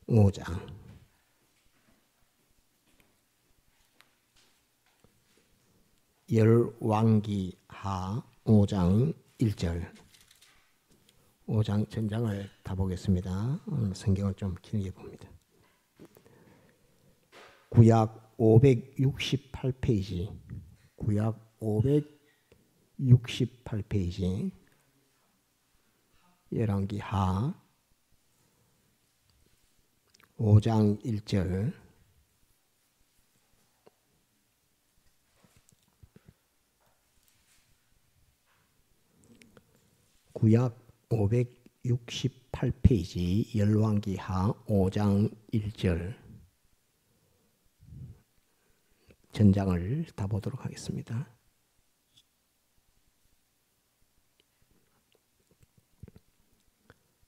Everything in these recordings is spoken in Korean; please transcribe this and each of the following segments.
5장 열왕기하 5장 1절 5장 전장을 다 보겠습니다. 오늘 성경을 좀 길게 봅니다. 구약 568페이지 구약 568페이지 열왕기하 5장 1절 구약 568페이지 열왕기하 5장 1절 전장을 다 보도록 하겠습니다.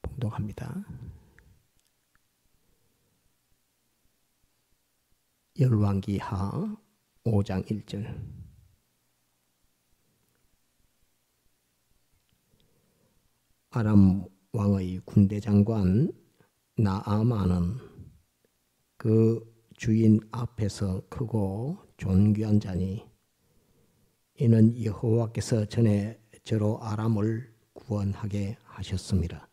봉독합니다. 열왕기하 5장 1절 아람 왕의 군대 장관 나아만은 그 주인 앞에서 크고 존귀한 자니 이는 여호와께서 전에 저로 아람을 구원하게 하셨습니다.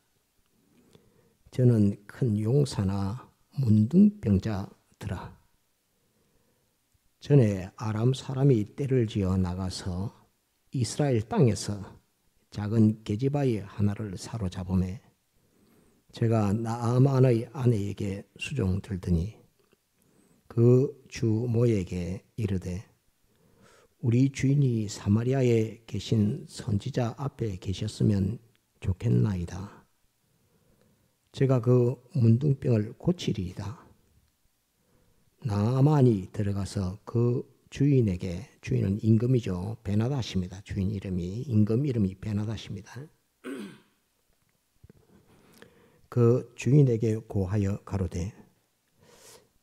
저는 큰 용사나 문둥병자더라. 전에 아람 사람이 떼를 지어 나가서 이스라엘 땅에서 작은 계집아이 하나를 사로잡음에 제가 나아만의 아내에게 수종들더니 그 주모에게 이르되 우리 주인이 사마리아에 계신 선지자 앞에 계셨으면 좋겠나이다. 제가 그 문둥병을 고치리이다. 나아만이 들어가서 그 주인에게, 주인은 임금이죠. 베나닷입니다. 주인 이름이, 임금 이름이 베나닷입니다. 그 주인에게 고하여 가로되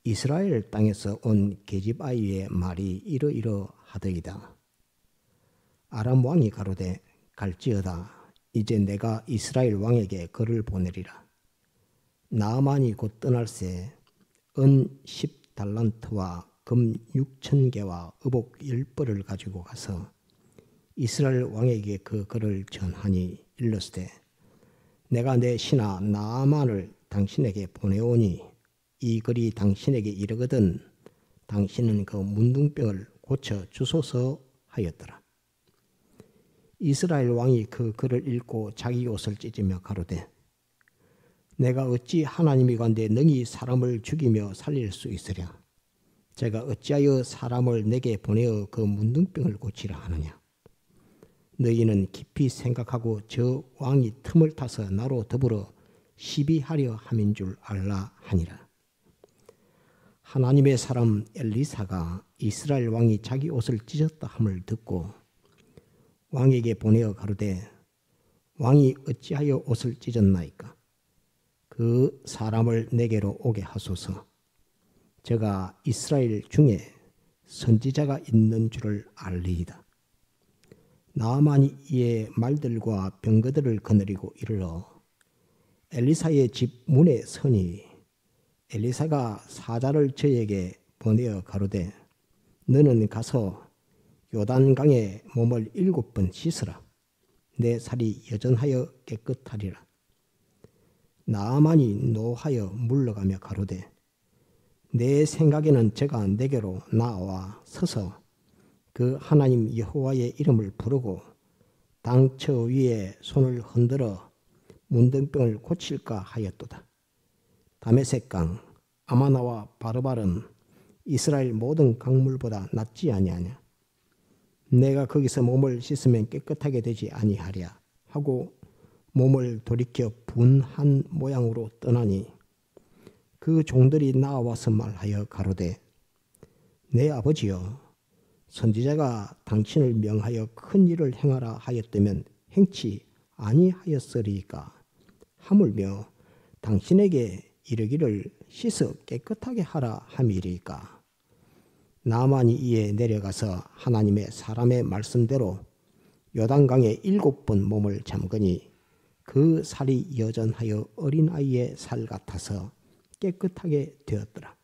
이스라엘 땅에서 온 계집아이의 말이 이러이러하더이다. 아람 왕이 가로되 갈지어다. 이제 내가 이스라엘 왕에게 글을 보내리라. 나아만이 곧 떠날새 은 10달란트와 금 6,000개와 의복 10벌을 가지고 가서 이스라엘 왕에게 그 글을 전하니 일렀으되 내가 내 신하 나아만을 당신에게 보내오니 이 글이 당신에게 이르거든 당신은 그 문둥병을 고쳐 주소서 하였더라. 이스라엘 왕이 그 글을 읽고 자기 옷을 찢으며 가로되 내가 어찌 하나님이건대 능히 사람을 죽이며 살릴 수 있으랴. 제가 어찌하여 사람을 내게 보내어 그 문둥병을 고치라 하느냐. 너희는 깊이 생각하고 저 왕이 틈을 타서 나로 더불어 시비하려 함인 줄 알라 하니라. 하나님의 사람 엘리사가 이스라엘 왕이 자기 옷을 찢었다 함을 듣고 왕에게 보내어 가로되 왕이 어찌하여 옷을 찢었나이까. 그 사람을 내게로 오게 하소서. 제가 이스라엘 중에 선지자가 있는 줄을 알리이다. 나아만이 이에 말들과 병거들을 거느리고 이르러 엘리사의 집 문에 서니 엘리사가 사자를 저에게 보내어 가로되 너는 가서 요단강에 몸을 7번 씻으라. 내 살이 여전하여 깨끗하리라. 나아만이 노하여 물러가며 가로되 내 생각에는 제가 내게로 나와 서서 그 하나님 여호와의 이름을 부르고 당처 위에 손을 흔들어 문둥병을 고칠까 하였도다. 다메섹강 아마나와 바르발은 이스라엘 모든 강물보다 낫지 아니하냐. 내가 거기서 몸을 씻으면 깨끗하게 되지 아니하랴 하고 몸을 돌이켜 분한 모양으로 떠나니 그 종들이 나와서 말하여 가로되 내 아버지여 선지자가 당신을 명하여 큰 일을 행하라 하였다면 행치 아니하였으리까. 하물며 당신에게 이르기를 씻어 깨끗하게 하라 함이리까. 나아만이 이에 내려가서 하나님의 사람의 말씀대로 요단강에 7번 몸을 잠그니 그 살이 여전하여 어린아이의 살 같아서 깨끗하게 되었더라.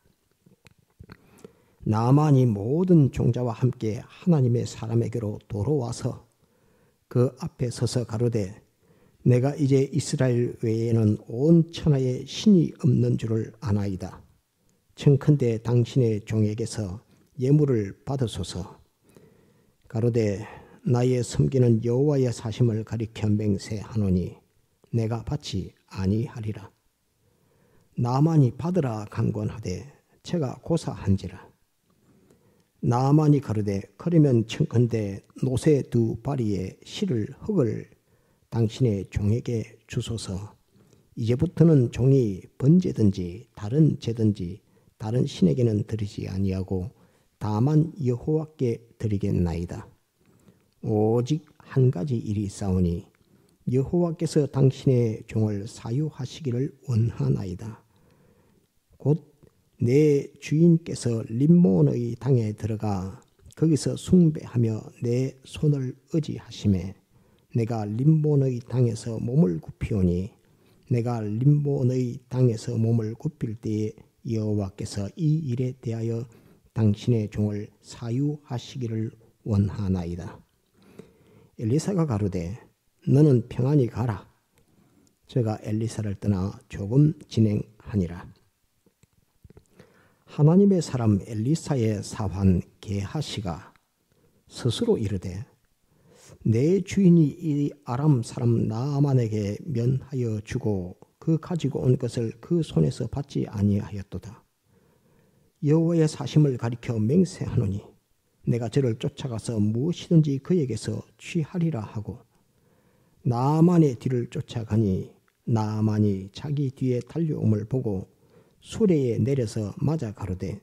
나아만이 모든 종자와 함께 하나님의 사람에게로 돌아와서 그 앞에 서서 가로되 내가 이제 이스라엘 외에는 온 천하에 신이 없는 줄을 아나이다. 청컨대 당신의 종에게서 예물을 받으소서. 가로되 나의 섬기는 여호와의 사심을 가리켜 맹세하노니 내가 받지 아니하리라. 나아만이 받으라 강권하되 제가 고사한지라. 나아만이 가로되 그러면 청컨대 노새 두 바리에 실을 흙을 당신의 종에게 주소서. 이제부터는 종이 번제든지 다른 제든지 다른 신에게는 드리지 아니하고 다만 여호와께 드리겠나이다. 오직 한 가지 일이 있사오니 여호와께서 당신의 종을 사유하시기를 원하나이다. 곧 내 주인께서 림몬의 당에 들어가 거기서 숭배하며 내 손을 의지하심에 내가 림몬의 당에서 몸을 굽히오니 내가 림몬의 당에서 몸을 굽힐 때에 여호와께서 이 일에 대하여 당신의 종을 사유하시기를 원하나이다. 엘리사가 가로되 너는 평안히 가라. 저가 엘리사를 떠나 조금 진행하니라. 하나님의 사람 엘리사의 사환 게하시가 스스로 이르되 내 주인이 이 아람 사람 나아만에게 면하여 주고 그 가지고 온 것을 그 손에서 받지 아니하였도다. 여호와의 사심을 가리켜 맹세하노니 내가 저를 쫓아가서 무엇이든지 그에게서 취하리라 하고 나아만의 뒤를 쫓아가니 나아만이 자기 뒤에 달려옴을 보고 수레에 내려서 맞아 가로되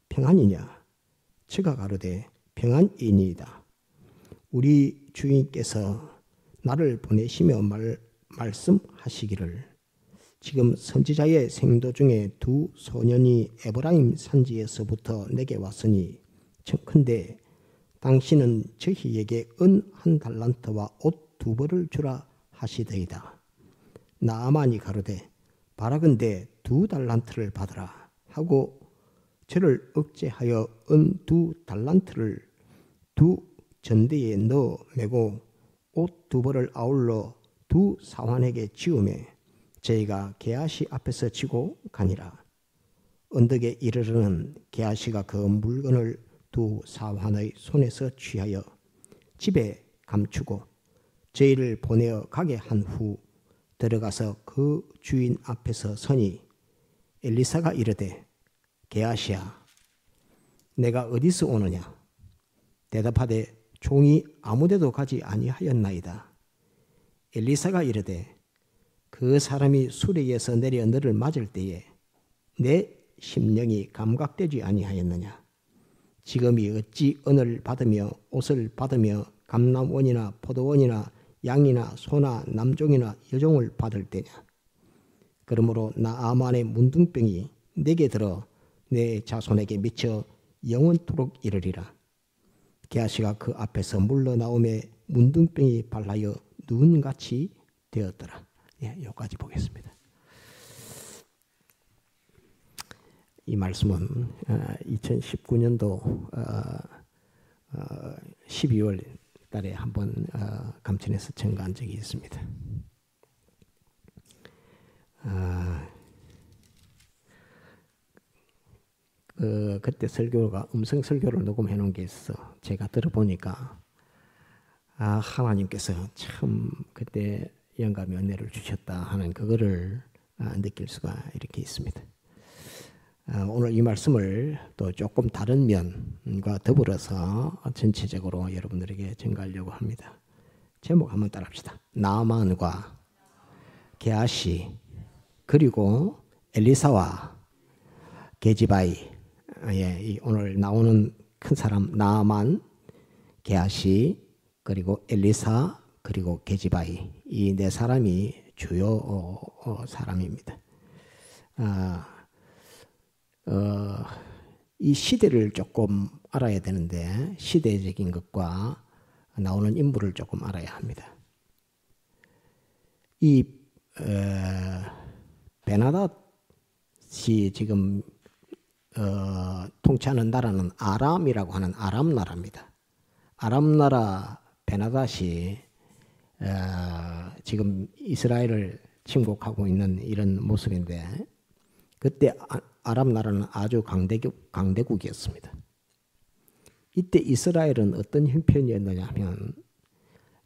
평안이냐? 저가 가로되 평안이니이다. 우리 주인께서 나를 보내시며 말씀하시기를 지금 선지자의 생도 중에 두 소년이 에브라임 산지에서부터 내게 왔으니 청컨대 당신은 저희에게 은 1달란트와 옷 2벌을 주라 하시더이다. 나아만이 가로되 바라건대 2달란트를 받으라 하고 저를 억제하여 은 2달란트를 두 전대에 넣어 매고 옷 2벌을 아울러 두 사환에게 지우매 저희가 게하시 앞에서 지고 가니라. 언덕에 이르르는 게하시가 그 물건을 두 사환의 손에서 취하여 집에 감추고 저희를 보내어 가게 한 후 들어가서 그 주인 앞에서 서니 엘리사가 이르되 게하시야 내가 어디서 오느냐? 대답하되 종이 아무데도 가지 아니하였나이다. 엘리사가 이르되 그 사람이 수레에서 내려 너를 맞을 때에 내 심령이 감각되지 아니하였느냐? 지금이 어찌 은을 받으며 옷을 받으며 감람원이나 포도원이나 양이나 소나 남종이나 여종을 받을 때냐? 그러므로 나아만의 문둥병이 내게 들어 내 자손에게 미쳐 영원토록 이르리라. 게하시가 그 앞에서 물러나오매 문둥병이 발라여 눈같이 되었더라. 여기까지 보겠습니다. 이 말씀은 2019년도 12월 달에 한번 감천에서 청가한 적이 있습니다. 그때 설교가 음성 설교를 녹음해 놓은 게 있어. 제가 들어보니까 하나님께서 참 그때 영감의 은혜를 주셨다 하는 그거를 느낄 수가 이렇게 있습니다. 오늘 이 말씀을 또 조금 다른 면과 더불어서 전체적으로 여러분들에게 전가하려고 합니다. 제목 한번 따라합시다. 나아만과 게하시 그리고 엘리사와 게지바이. 오늘 나오는 큰 사람 나아만, 게하시, 그리고 엘리사, 그리고 게지바이. 이 네 사람이 주요 사람입니다. 이 시대를 조금 알아야 되는데 시대적인 것과 나오는 인물을 조금 알아야 합니다. 이 베나닷 지금 통치하는 나라는 아람이라고 하는 아람 나라입니다. 아람 나라 베나닷이 지금 이스라엘을 침공하고 있는 이런 모습인데, 그때 아람 나라는 아주 강대국이었습니다. 이때 이스라엘은 어떤 형편이었느냐 하면,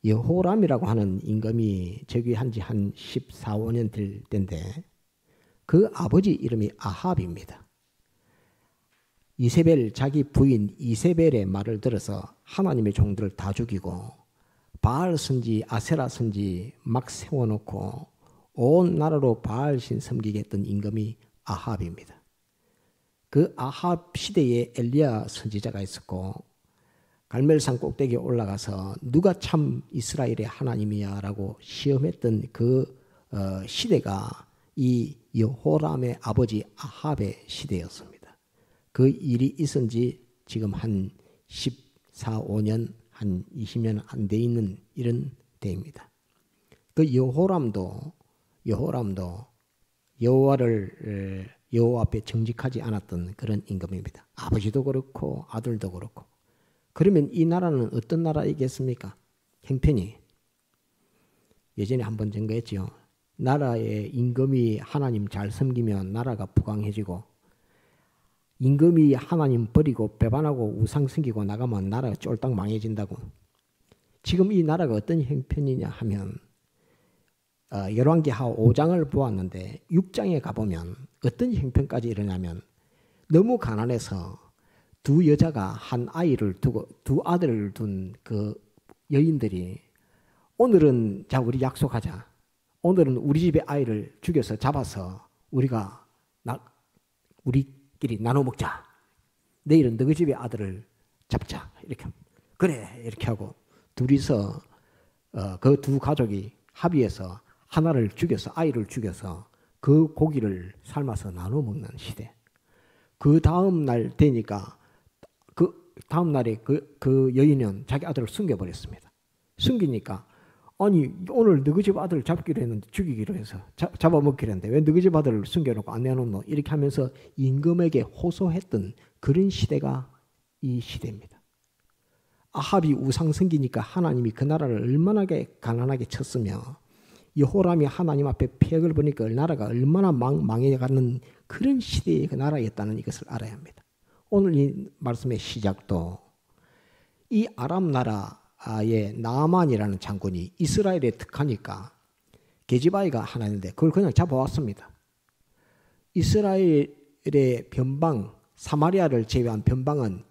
여호람이라고 하는 임금이 즉위한 지 한 14, 15년 될 때인데, 그 아버지 이름이 아합입니다. 이세벨, 자기 부인 이세벨의 말을 들어서 하나님의 종들을 다 죽이고 바알 선지, 아세라 선지 막 세워놓고 온 나라로 바알신 섬기게 했던 임금이 아합입니다. 그 아합 시대에 엘리야 선지자가 있었고, 갈멜산 꼭대기에 올라가서 누가 참 이스라엘의 하나님이야 라고 시험했던 그 시대가 이 여호람의 아버지 아합의 시대였습니다. 그 일이 있은 지 지금 한 14, 15년, 한 20년 안 돼 있는 이런 때입니다. 그 여호람도 여호와 앞에 정직하지 않았던 그런 임금입니다. 아버지도 그렇고 아들도 그렇고. 그러면 이 나라는 어떤 나라이겠습니까? 형편이 예전에 한번 증거했죠. 나라의 임금이 하나님 잘 섬기면 나라가 부강해지고, 임금이 하나님 버리고 배반하고 우상 섬기고 나가면 나라가 쫄딱 망해진다고. 지금 이 나라가 어떤 형편이냐 하면, 열왕기하 5장을 보았는데 6장에 가보면 어떤 형편까지 일어나면, 너무 가난해서 두 여자가 한 아이를 두고 두 아들을 둔 그 여인들이, 오늘은 자 우리 약속하자. 오늘은 우리 집의 아이를 죽여서 잡아서 우리끼리 나눠 먹자. 내일은 너희 집의 아들을 잡자. 이렇게 그래 이렇게 하고 둘이서 그 두 가족이 합의해서 하나를 죽여서, 아이를 죽여서 그 고기를 삶아서 나눠 먹는 시대. 그 다음 날 되니까 그 다음 날에 그 여인은 자기 아들을 숨겨버렸습니다. 숨기니까, 아니 오늘 너희 집 아들을 잡기로 했는데, 죽이기로 해서 잡아먹기로 했는데 왜 너희 집 아들을 숨겨놓고 안 내놓노? 이렇게 하면서 임금에게 호소했던 그런 시대가 이 시대입니다. 아합이 우상 섬기니까 하나님이 그 나라를 얼마나 가난하게 쳤으며, 여호람이 하나님 앞에 폐역을 보니까 나라가 얼마나 망해가는 그런 시대의 그 나라였다는 이것을 알아야 합니다. 오늘 이 말씀의 시작도 이 아람 나라의 나아만이라는 장군이 이스라엘에 특하니까 게지바이가 하나 있는데 그걸 그냥 잡아왔습니다. 이스라엘의 변방, 사마리아를 제외한 변방은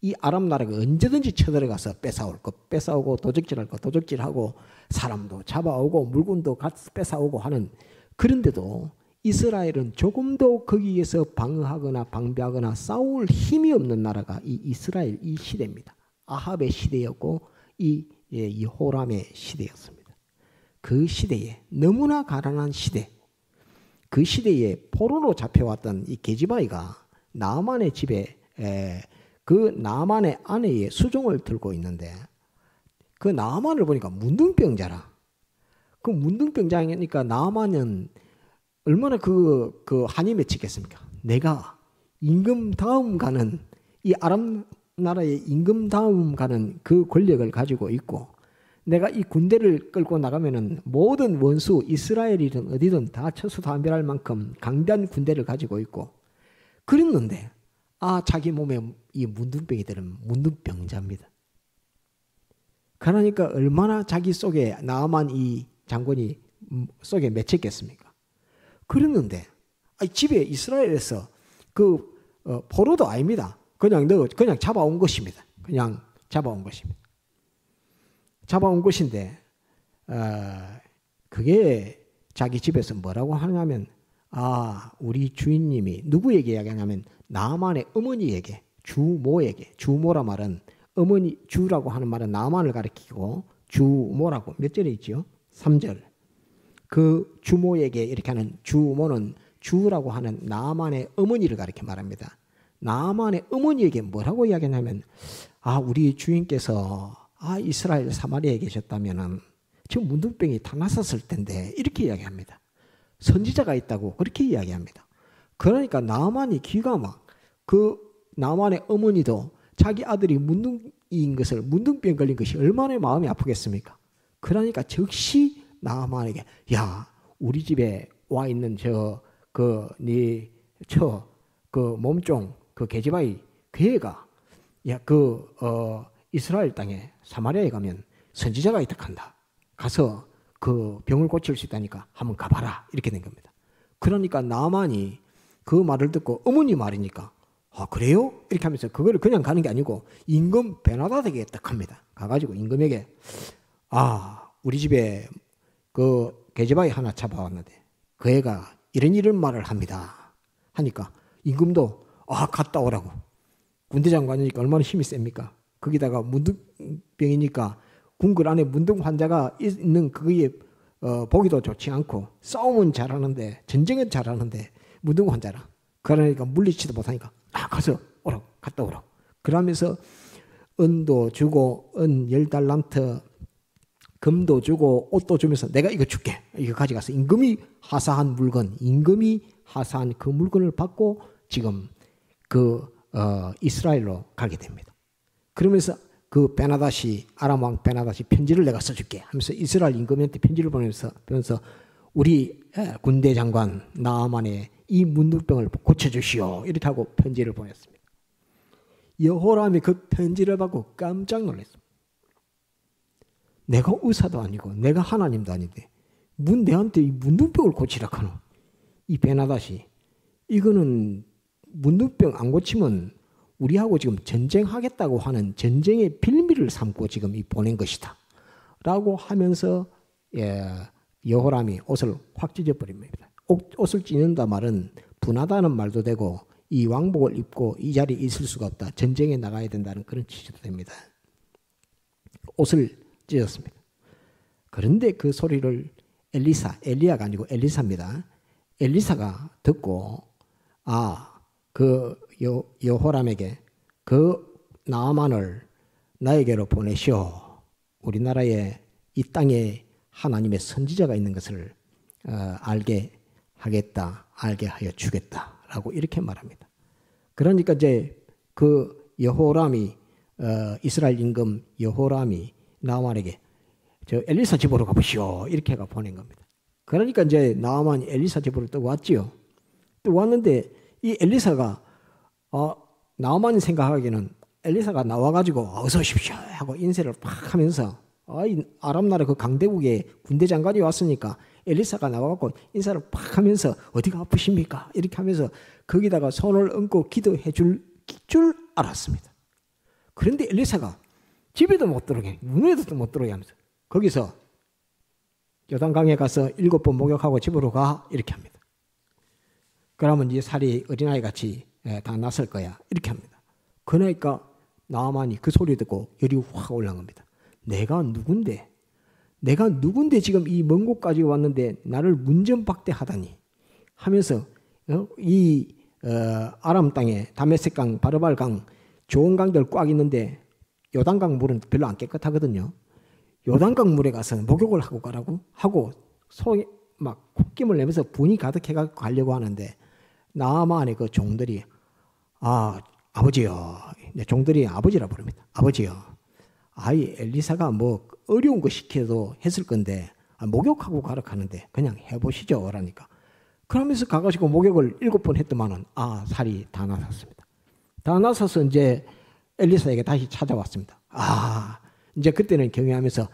이 아람 나라가 언제든지 쳐들어가서 뺏어올 것 뺏어오고, 도적질할 것 도적질하고, 사람도 잡아오고 물건도 같이 뺏어오고 하는, 그런데도 이스라엘은 조금도 거기에서 방어하거나 방비하거나 싸울 힘이 없는 나라가 이 이스라엘 이 시대입니다. 아합의 시대였고 이 여호람의 시대였습니다. 그 시대에, 너무나 가난한 시대, 그 시대에 포로로 잡혀왔던 이 게지바이가 나아만의 집에 그 나아만의 아내의 수종을 들고 있는데, 그 나아만을 보니까 문둥병자라. 그 문둥병자니까 나아만은 얼마나 그 한이 맺히겠습니까? 내가 임금 다음 가는, 이 아람 나라의 임금 다음 가는 그 권력을 가지고 있고, 내가 이 군대를 끌고 나가면은 모든 원수, 이스라엘이든 어디든 다 처수단별할 만큼 강대한 군대를 가지고 있고, 그랬는데 자기 몸에 이 문둥병이들은 문둥병자입니다. 그러니까 얼마나 자기 속에 나아만 이 장군이 속에 맺혔겠습니까? 그랬는데 집에 이스라엘에서 그 포로도 아닙니다. 그냥 잡아온 것입니다. 그냥 잡아온 것입니다. 잡아온 것인데 그게 자기 집에서 뭐라고 하냐면, 우리 주인님이 누구에게 이야기하냐면 나아만의 어머니에게, 주모에게, 주모라 말은 어머니, 주라고 하는 말은 나아만을 가리키고 주모라고 몇 절에 있죠? 3절. 그 주모에게 이렇게 하는 주모는 주라고 하는 나아만의 어머니를 가리켜 말합니다. 나아만의 어머니에게 뭐라고 이야기하냐면, 우리 주인께서 이스라엘 사마리아에 계셨다면은 지금 문둥병이 다 났었을 텐데, 이렇게 이야기합니다. 선지자가 있다고 그렇게 이야기합니다. 그러니까 나만이 기가 막 그 나만의 어머니도 자기 아들이 문둥병 걸린 것이 얼마나 마음이 아프겠습니까? 그러니까 즉시 나만에게 야 우리 집에 와 있는 몸종 그 계집아이 그 애가 이스라엘 땅에 사마리아에 가면 선지자가 있다 한다. 가서 그 병을 고칠 수 있다니까 한번 가봐라. 이렇게 된 겁니다. 그러니까 나만이 그 말을 듣고 어머니 말이니까 아 그래요? 이렇게 하면서 그거를 그냥 가는 게 아니고 임금 베나다에게 딱 합니다. 가가지고 임금에게 우리 집에 그 계집아이 하나 잡아왔는데 그 애가 이런 말을 합니다. 하니까 임금도 갔다 오라고. 군대 장관이니까 얼마나 힘이 셉니까? 거기다가 문둥병이니까 궁궐 안에 문둥 환자가 있는 그게 보기도 좋지 않고 싸움은 잘하는데 전쟁은 잘하는데 문둥 환자라. 그러니까 물리치도 못하니까 가서 오라고 갔다 오라고. 그러면서 은도 주고 은 10달란트 금도 주고 옷도 주면서 내가 이거 줄게. 이거 가져가서 임금이 하사한 그 물건을 받고 지금 이스라엘로 가게 됩니다. 그러면서 그 아람 왕 베나다시 편지를 내가 써줄게 하면서 이스라엘 임금한테 편지를 보내면서 우리 군대 장관 나아만의 이 문둥병을 고쳐주시오. 이렇게 하고 편지를 보냈습니다. 여호람이 그 편지를 받고 깜짝 놀랐습니다. 내가 의사도 아니고 내가 하나님도 아닌데 내한테 이 문둥병을 고치라 하노. 이 베나다시 이거는 문둥병 안 고치면 우리하고 지금 전쟁하겠다고 하는 전쟁의 빌미를 삼고 지금 보낸 것이다. 라고 하면서 여호람이 옷을 확 찢어버립니다. 옷을 찢는다 말은 분하다는 말도 되고 이 왕복을 입고 이 자리에 있을 수가 없다. 전쟁에 나가야 된다는 그런 취지도 됩니다. 옷을 찢었습니다. 그런데 그 소리를 엘리야가 아니고 엘리사입니다. 엘리사가 듣고 여호람에게 그 나아만을 나에게로 보내시오. 우리나라에 이 땅에 하나님의 선지자가 있는 것을 알게 하여 주겠다라고 이렇게 말합니다. 그러니까 이제 그 여호람이 이스라엘 임금 여호람이 나아만에게 엘리사 집으로 가보시오. 이렇게 해가 보낸 겁니다. 그러니까 이제 나아만이 엘리사 집으로 또 왔지요. 또 왔는데 이 엘리사가 나아만이 생각하기에는 엘리사가 나와가지고 어서 오십시오 하고 인사를 팍 하면서 아람 나라 그 강대국의 군대 장관이 왔으니까 엘리사가 나와갖고 인사를 팍 하면서 어디가 아프십니까? 이렇게 하면서 거기다가 손을 얹고 기도해 줄 알았습니다. 그런데 엘리사가 집에도 못 들어오게 문에도 못 들어오게 하면서 거기서 요단강에 가서 7번 목욕하고 집으로 가 이렇게 합니다. 그러면 이 살이 어린아이 같이 다 났을 거야 이렇게 합니다. 그러니까 나아만이 그 소리 듣고 열이 확 올라간 겁니다. 내가 누군데 지금 이 먼 곳까지 왔는데 나를 문전박대하다니 하면서 아람 땅에 다메섹강, 바르발강 좋은 강들 꽉 있는데 요단강 물은 별로 안 깨끗하거든요. 요단강 물에 가서 목욕을 하고 가라고 하고 속에 막 콧김을 내면서 분이 가득해가 가려고 하는데 나아만의 그 종들이 아버지요. 종들이 아버지라 부릅니다. 아버지요. 엘리사가 뭐 어려운 거 시켜도 했을 건데 목욕하고 가라 하는데 그냥 해보시죠. 라니까. 그러면서 가가지고 목욕을 7번 했더만은 살이 다 나섰습니다. 다 나서서 이제 엘리사에게 다시 찾아왔습니다. 이제 그때는 경외하면서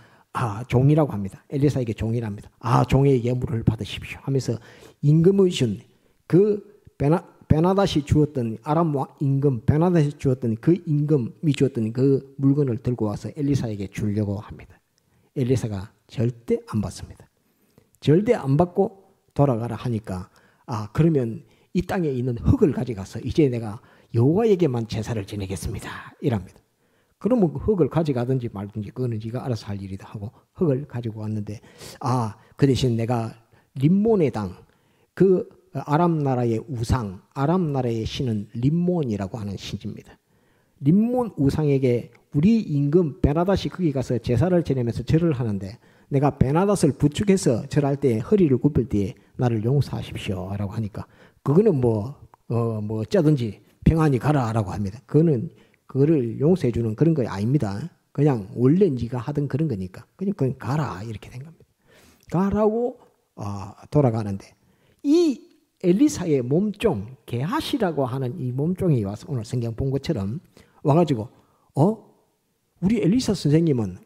종이라고 합니다. 엘리사에게 종이랍니다. 종의 예물을 받으십시오 하면서 임금의 준 그 베나다시 주었던 아람 임금 베나다시 주었던 그 임금이 주었던 그 물건을 들고 와서 엘리사에게 주려고 합니다. 엘리사가 절대 안 받습니다. 절대 안 받고 돌아가라 하니까 그러면 이 땅에 있는 흙을 가져가서 이제 내가 여호와에게만 제사를 지내겠습니다. 이랍니다. 그러면 흙을 가져가든지 말든지 그거는 네가 알아서 할 일이다 하고 흙을 가지고 왔는데 그 대신 내가 림몬의 땅 그 아람 나라의 우상 아람 나라의 신은 림몬이라고 하는 신입니다. 림몬 우상에게 우리 임금 베나닷이 거기 가서 제사를 지내면서 절을 하는데 내가 베나닷을 부축해서 절할 때 허리를 굽힐 때에 나를 용서하십시오 라고 하니까 그거는 뭐 어쩌든지 평안히 가라라고 합니다. 그거를 용서해 주는 그런 거 아닙니다. 그냥 원래 네가 하던 그런 거니까 그냥 가라 이렇게 된 겁니다. 가라고 돌아가는데 이 엘리사의 몸종 게하시라고 하는 이 몸종이 와서 오늘 성경 본 것처럼 와가지고 우리 엘리사 선생님은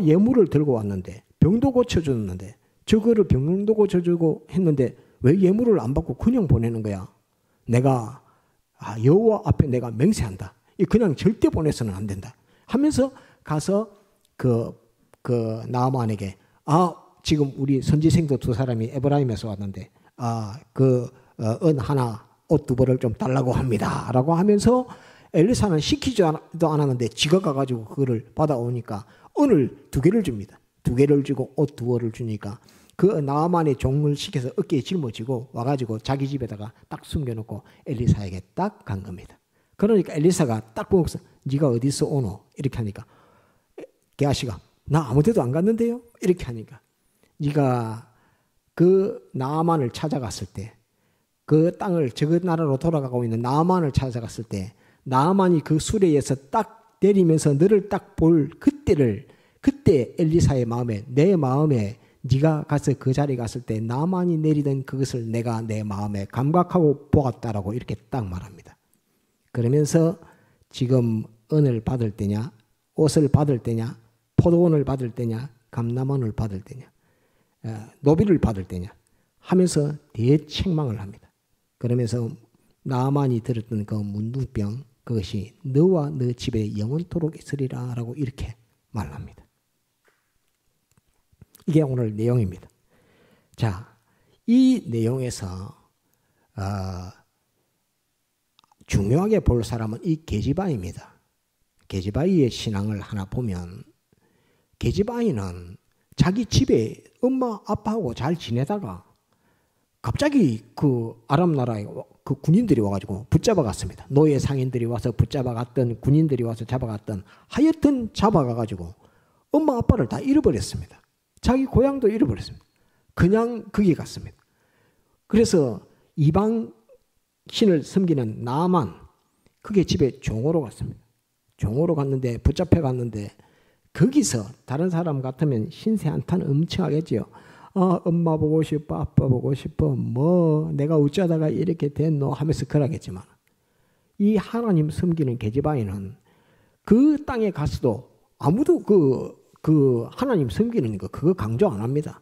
예물을 들고 왔는데 병도 고쳐줬는데 저거를 병도 고쳐주고 했는데 왜 예물을 안 받고 그냥 보내는 거야? 내가 여호와 앞에 내가 맹세한다. 그냥 절대 보내서는 안 된다. 하면서 가서 그 나아만에게 지금 우리 선지생도 2사람이 에브라임에서 왔는데 은 하나 옷 2벌을 좀 달라고 합니다. 라고 하면서 엘리사는 시키지도 않았는데 지가 가가지고 그거를 받아오니까 은을 2개를 줍니다. 2개를 주고 옷 2벌을 주니까 그 나아만의 종을 시켜서 어깨에 짊어지고 와가지고 자기 집에다가 딱 숨겨놓고 엘리사에게 딱 간 겁니다. 그러니까 엘리사가 딱 보고서 네가 어디서 오노? 이렇게 하니까 게하시가 나 아무 데도 안 갔는데요? 이렇게 하니까 네가 그 나아만을 찾아갔을 때 그 땅을 저 나라로 돌아가고 있는 나아만을 찾아갔을 때 나아만이 그 수레에서 딱 내리면서 너를 딱 볼 그때 엘리사의 마음에 내 마음에 네가 가서 그 자리에 갔을 때 나만이 내리던 그것을 내가 내 마음에 감각하고 보았다라고 이렇게 딱 말합니다. 그러면서 지금 은을 받을 때냐 옷을 받을 때냐 포도원을 받을 때냐 감람원을 받을 때냐 노비를 받을 때냐 하면서 대책망을 합니다. 그러면서 나만이 들었던 그 문둥병 그것이 너와 너 집에 영원토록 있으리라 라고 이렇게 말합니다. 이게 오늘 내용입니다. 자, 이 내용에서 중요하게 볼 사람은 이 게지바입니다. 게지바이의 신앙을 하나 보면 게지바이는 자기 집에 엄마 아빠하고 잘 지내다가 갑자기 그 아람 나라에 그 군인들이 와가지고 붙잡아 갔습니다. 노예 상인들이 와서 붙잡아 갔던 군인들이 와서 잡아갔던 하여튼 잡아가가지고 엄마 아빠를 다 잃어버렸습니다. 자기 고향도 잃어버렸습니다. 그냥 거기 갔습니다. 그래서 이방 신을 섬기는 나아만 그게 집에 종으로 갔습니다. 종으로 갔는데 붙잡혀 갔는데 거기서 다른 사람 같으면 신세 한탄 엄청 하겠지요. 엄마 보고 싶어 아빠 보고 싶어 내가 어쩌다가 이렇게 됐노 하면서 그러겠지만 이 하나님 섬기는 게지바이는 그 땅에 가서도 아무도 그 하나님 섬기는 거 그거 강조 안 합니다.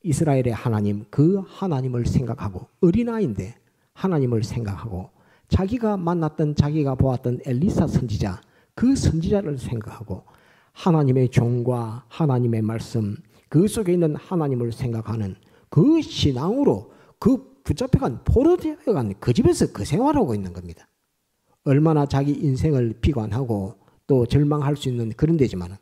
이스라엘의 하나님 그 하나님을 생각하고 어린아이인데 하나님을 생각하고 자기가 만났던 자기가 보았던 엘리사 선지자 그 선지자를 생각하고 하나님의 종과 하나님의 말씀 그 속에 있는 하나님을 생각하는 그 신앙으로 그 붙잡혀간 포로되어간 그 집에서 그 생활하고 있는 겁니다. 얼마나 자기 인생을 비관하고 또 절망할 수 있는 그런 데지만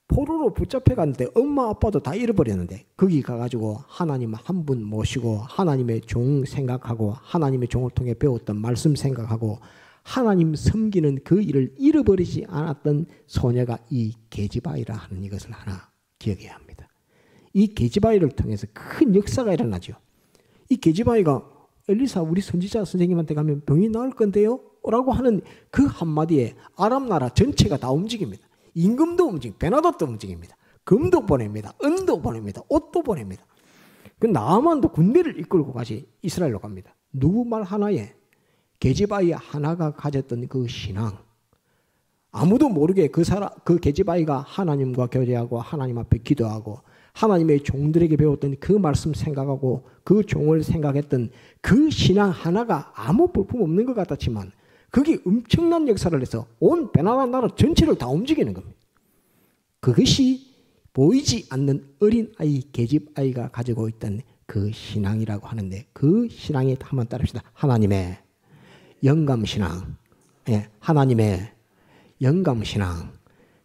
포로로 붙잡혀갔는데 엄마 아빠도 다 잃어버렸는데 거기 가가지고 하나님 한 분 모시고 하나님의 종 생각하고 하나님의 종을 통해 배웠던 말씀 생각하고 하나님 섬기는 그 일을 잃어버리지 않았던 소녀가 이 게지바이라 하는 이것을 하나 기억해야 합니다. 이 게지바이를 통해서 큰 역사가 일어나죠. 이 게지바이가 엘리사 우리 선지자 선생님한테 가면 병이 나을 건데요? 라고 하는 그 한마디에 아람 나라 전체가 다 움직입니다. 임금도 움직입니다. 베나닷도 움직입니다. 금도 보냅니다. 은도 보냅니다. 옷도 보냅니다. 그 나아만도 군대를 이끌고 가시 이스라엘로 갑니다. 누구 말 하나에 게지바이 하나가 가졌던 그 신앙 아무도 모르게 그 게지바이가 하나님과 교제하고 하나님 앞에 기도하고 하나님의 종들에게 배웠던 그 말씀 생각하고 그 종을 생각했던 그 신앙 하나가 아무 볼품 없는 것 같았지만 그게 엄청난 역사를 해서 온 베나다 나라 전체를 다 움직이는 겁니다. 그것이 보이지 않는 어린아이 계집아이가 가지고 있던 그 신앙이라고 하는데 그 신앙에 한번 따릅시다. 하나님의 영감신앙, 하나님의 영감신앙,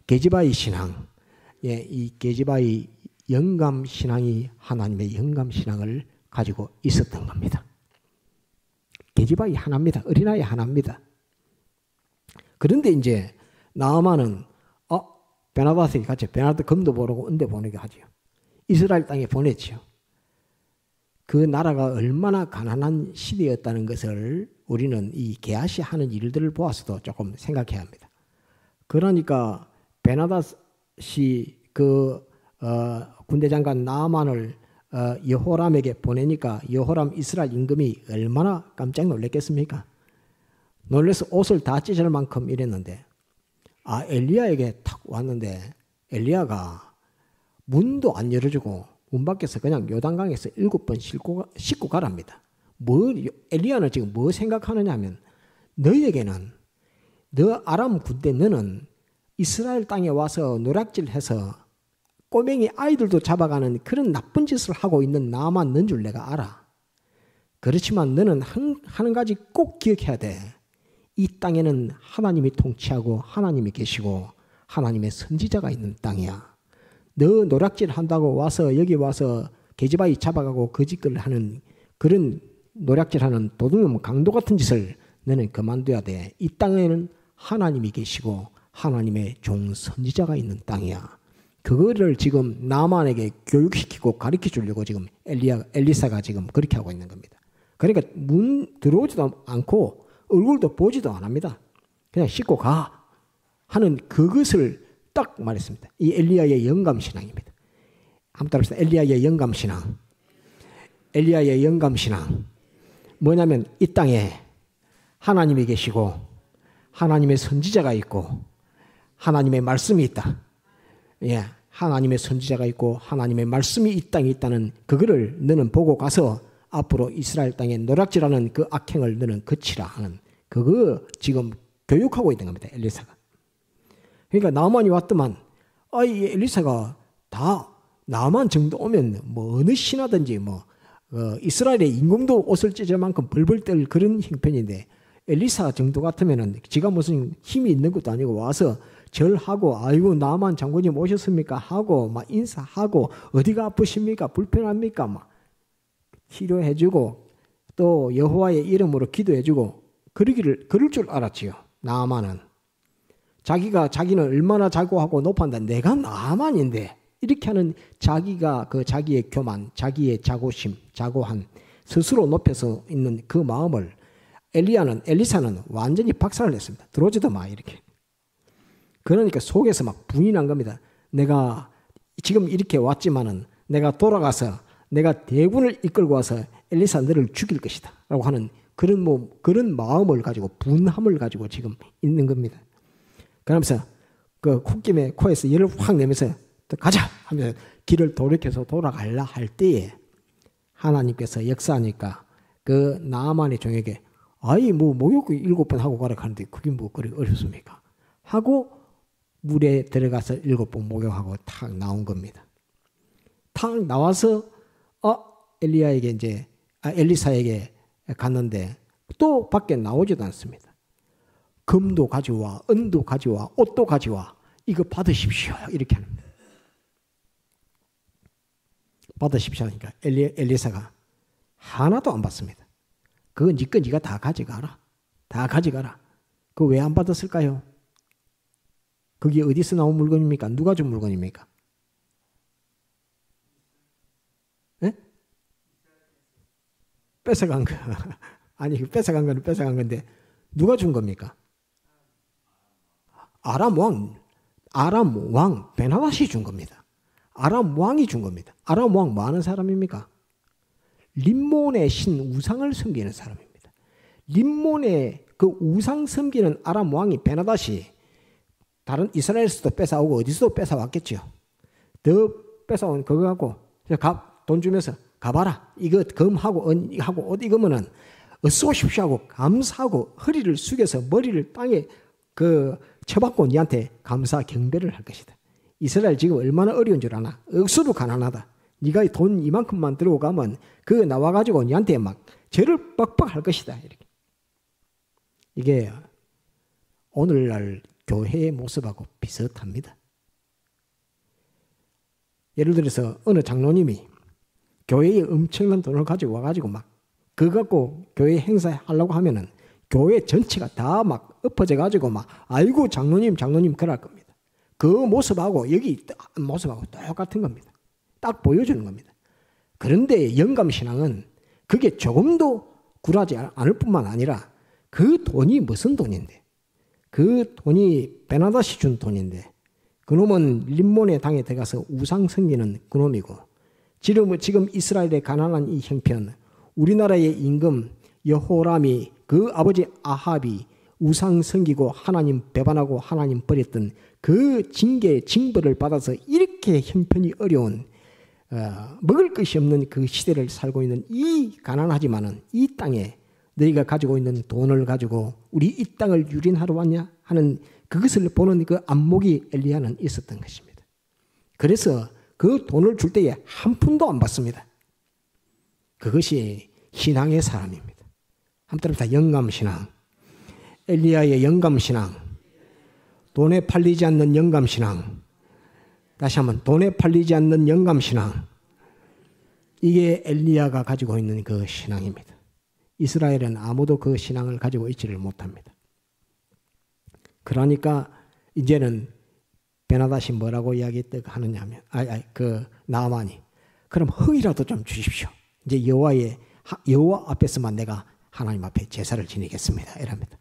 계집아이 신앙, 이 계집아이 영감신앙이 하나님의 영감신앙을 가지고 있었던 겁니다. 계집아이 하나입니다. 어린아이 하나입니다. 그런데 이제 나아만은 베나닷이 같이 베나닷 금도 보내고 은도 보내게 하죠. 이스라엘 땅에 보냈죠. 그 나라가 얼마나 가난한 시대였다는 것을 우리는 이 게하시 하는 일들을 보아서도 조금 생각해야 합니다. 그러니까 베나닷이 군대 장관 나아만을 여호람에게 보내니까 여호람 이스라엘 임금이 얼마나 깜짝 놀랐겠습니까? 놀라서 옷을 다 찢을 만큼 이랬는데 엘리야에게 탁 왔는데 엘리야가 문도 안 열어주고 문 밖에서 그냥 요단강에서 7번 씻고 가랍니다. 엘리야는 지금 뭐 생각하느냐 하면 너희에게는 너 아람 군대 너는 이스라엘 땅에 와서 노략질해서 꼬맹이 아이들도 잡아가는 그런 나쁜 짓을 하고 있는 나만 넌 줄 내가 알아. 그렇지만 너는 한 가지 꼭 기억해야 돼. 이 땅에는 하나님이 통치하고 하나님이 계시고 하나님의 선지자가 있는 땅이야. 너 노략질 한다고 와서 여기 와서 계집아이 잡아가고 거짓글을 하는 그런 노략질하는 도둑놈 강도 같은 짓을 너는 그만둬야 돼. 이 땅에는 하나님이 계시고 하나님의 종 선지자가 있는 땅이야. 그거를 지금 나만에게 교육시키고 가르쳐 주려고 지금 엘리사가 지금 그렇게 하고 있는 겁니다. 그러니까 문 들어오지도 않고 얼굴도 보지도 안 합니다. 그냥 씻고 가 하는 그것을 딱 말했습니다. 이 엘리야의 영감신앙입니다. 한번 따라합시다. 엘리야의 영감신앙. 엘리야의 영감신앙. 뭐냐면 이 땅에 하나님이 계시고 하나님의 선지자가 있고 하나님의 말씀이 있다. 예, 하나님의 선지자가 있고 하나님의 말씀이 이 땅에 있다는 그거를 너는 보고 가서 앞으로 이스라엘 땅에 노략질하는 그 악행을 너는 그치라 하는 그거 지금 교육하고 있는 겁니다. 엘리사가. 그러니까 나만이 왔더만 이 엘리사가 다 나만 정도 오면 뭐 어느 신하든지 이스라엘의 임금도 옷을 찢을 만큼 벌벌 떨 그런 형편인데 엘리사 정도 같으면은 지가 무슨 힘이 있는 것도 아니고 와서 절하고 아이고 나만 장군님 오셨습니까 하고 막 인사하고 어디가 아프십니까 불편합니까 막 치료해주고 또 여호와의 이름으로 기도해주고 그럴 줄 알았지요. 나만은 자기는 얼마나 자고하고 높았는데 내가 나만인데 이렇게 하는 자기가 자기의 교만, 자기의 자고심, 자고한 스스로 높여서 있는 그 마음을 엘리사는 완전히 박살을 냈습니다. 들어오지도 마 이렇게. 그러니까 속에서 막 분이 난 겁니다. 내가 지금 이렇게 왔지만은 내가 돌아가서 내가 대군을 이끌고 와서 엘리사 너를 죽일 것이다 라고 하는 그런 마음을 가지고 분함을 가지고 지금 있는 겁니다. 그러면서 그 콧김에 코에서 열을 확 내면서 가자 하면서 길을 돌이켜서 돌아갈라 할 때에 하나님께서 역사하니까 그 나아만의 종에게 목욕 7번 하고 가라 하는데 그게 뭐 그리 어렵습니까? 하고 물에 들어가서 7번 목욕하고 탁 나온 겁니다. 탁 나와서 엘리사에게 갔는데 또 밖에 나오지도 않습니다. 금도 가져와, 은도 가져와, 옷도 가져와. 이거 받으십시오. 이렇게 합니다. 받으십시오 하니까 엘리사가 하나도 안 받습니다. 그거 네가 다 가져가라. 다 가져가라. 그거 왜 안 받았을까요? 그게 어디서 나온 물건입니까? 누가 준 물건입니까? 네? 뺏어간 거. 아니, 뺏어간 거는 뺏어간 건데 누가 준 겁니까? 아람 왕 베나닷이 준 겁니다. 아람 왕이 준 겁니다. 아람 왕 뭐 하는 사람입니까? 림몬의 신 우상을 섬기는 사람입니다. 림몬의 그 우상 섬기는 아람 왕이 베나닷이 다른 이스라엘에서도 뺏어오고 어디서도 뺏어왔겠죠. 더 뺏어온 그거 갖고 돈 주면서 가봐라. 이거 금하고 은하고 옷 이거면은 어서 오십시오 하고 감사하고 허리를 숙여서 머리를 땅에 쳐박고 니한테 감사 경배를 할 것이다. 이스라엘 지금 얼마나 어려운 줄 아나? 억수로 가난하다. 네가 돈 이만큼만 들고 가면 그거 나와가지고 니한테 막 죄를 빡빡 할 것이다. 이렇게. 이게 오늘날 교회의 모습하고 비슷합니다. 예를 들어서 어느 장로님이 교회에 엄청난 돈을 가지고 와가지고 막 그거 갖고 교회 행사하려고 하면은 교회 전체가 다 막 엎어져가지고 막 아이고 장로님 그럴 겁니다. 그 모습하고 여기 모습하고 똑같은 겁니다. 딱 보여주는 겁니다. 그런데 영감신앙은 그게 조금도 굴하지 않을 뿐만 아니라 그 돈이 무슨 돈인데, 그 돈이 베나다시 준 돈인데, 그놈은 림몬의 당에 들어가서 우상 섬기는 그놈이고, 지금 이스라엘의 가난한 이 형편, 우리나라의 임금 여호람이 그 아버지 아합이 우상 섬기고 하나님 배반하고 하나님 버렸던 그 징벌을 받아서 이렇게 형편이 어려운 먹을 것이 없는 그 시대를 살고 있는 이 가난하지만은 이 땅에 너희가 가지고 있는 돈을 가지고 우리 이 땅을 유린하러 왔냐 하는 그것을 보는 그 안목이 엘리야는 있었던 것입니다. 그래서 그 돈을 줄 때에 한 푼도 안 받습니다. 그것이 신앙의 사람입니다. 한번 다 영감신앙, 엘리야의 영감신앙, 돈에 팔리지 않는 영감신앙, 다시 한번 돈에 팔리지 않는 영감신앙, 이게 엘리야가 가지고 있는 그 신앙입니다. 이스라엘은 아무도 그 신앙을 가지고 있지를 못합니다. 그러니까 이제는 베나다시 뭐라고 이야기하느냐 하면 그 나아만이 그럼 흙이라도 좀 주십시오. 이제 여호와 앞에서만 내가 하나님 앞에 제사를 지내겠습니다. 이랍니다.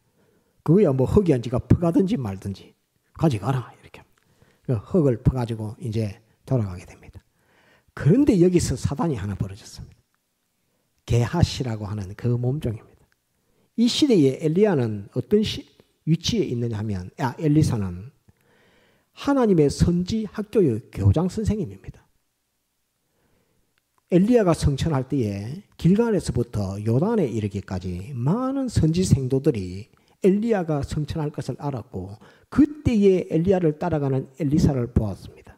그거야 뭐 흙이 아니라 퍼가든지 말든지 가져가라 이렇게. 그 흙을 퍼가지고 이제 돌아가게 됩니다. 그런데 여기서 사단이 하나 벌어졌습니다. 게하시라고 하는 그 몸종입니다. 이 시대에 엘리야는 어떤 위치에 있느냐 하면 엘리사는 하나님의 선지 학교의 교장 선생님입니다. 엘리야가 성천할 때에 길갈에서부터 요단에 이르기까지 많은 선지 생도들이 엘리야가 성천할 것을 알았고 그때에 엘리야를 따라가는 엘리사를 보았습니다.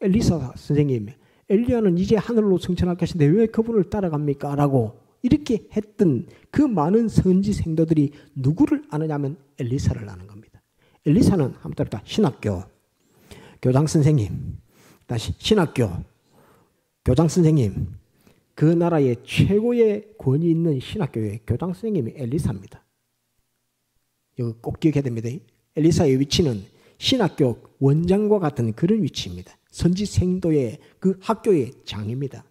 엘리사 선생님, 엘리야는 이제 하늘로 성천할 것인데 왜 그분을 따라갑니까? 라고 이렇게 했던 그 많은 선지 생도들이 누구를 아느냐면 엘리사를 아는 겁니다. 엘리사는 한번 따라 신학교 교장 선생님, 다시 신학교 교장 선생님, 그 나라의 최고의 권위 있는 신학교의 교장 선생님이 엘리사입니다. 이거 꼭 기억해야 됩니다. 엘리사의 위치는 신학교 원장과 같은 그런 위치입니다. 선지 생도의 그 학교의 장입니다.